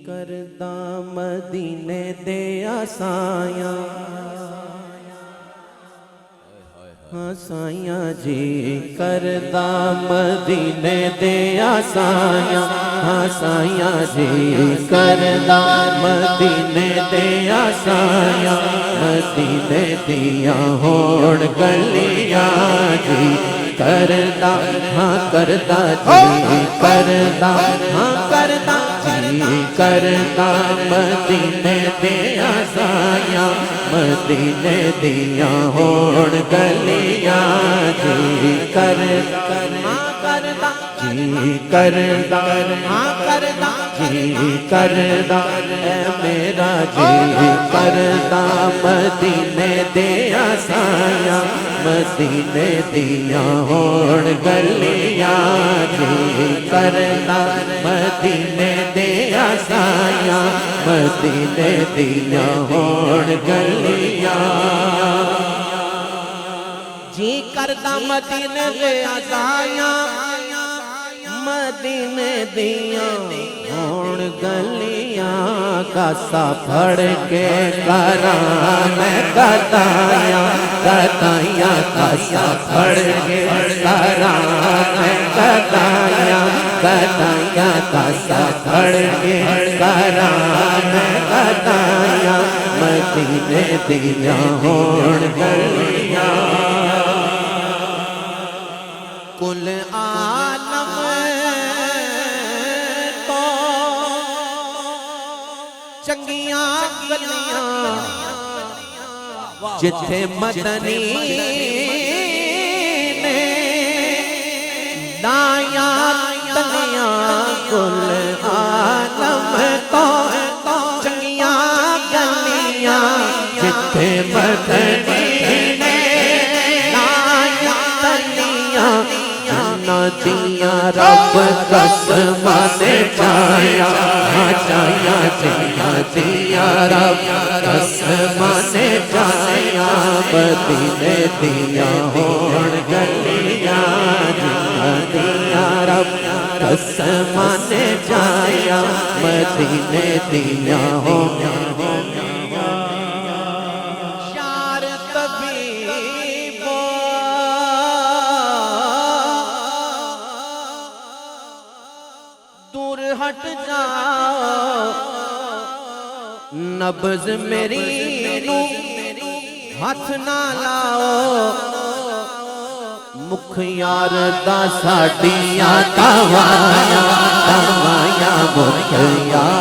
کردا مدینے دے آسایاں آسایاں جی کردا مدینے دے آسایاں آسایاں جی کردا مدینے دے آسایاں مدینے دیاں ہون گلیاں جی کردا ہاں کردا جی کردا ہاں کردا جی کردا مدینے دے آسایاں مدینے دیاں ہون گلیاں جی کردا ہاں کردا جی کردا ہاں کردا جی کردا اے میرا جی کردا مدینے دے آسایاں مدینے دیاں ہون گلیاں جی کردا مدینے دے آسایاں مدینے دیاں ہون گلیاں جی کردا مدینے دے آسایاں مدینے دیاں ہون گلیاں کاسا پھڑ کے کراں میں گدایاں گدایاں کاسا پھڑ کے کراں میں گدایاں گدایاں کاسا پھڑ کے کراں میں گدایاں مدینے دیاں ہون گلیاں کل عالم تو چنگیاں گلیاں جتھے مدنی نے دایاں تلیاں کل عالم تو چنگیاں گلیاں جتھے مدنی دیاں رب قسماں نے چایا چایا چایا دیاں رب قسماں نے چایا مدینے دیاں ہون گلیاں دیاں رب قسماں نے چایا مدینے دیاں ہون ہٹ جاؤ نبض میری نو ہاتھ نہ لاؤ مکھ یار دا ساڈیاں تاوایاں تاوایاں مکھ یار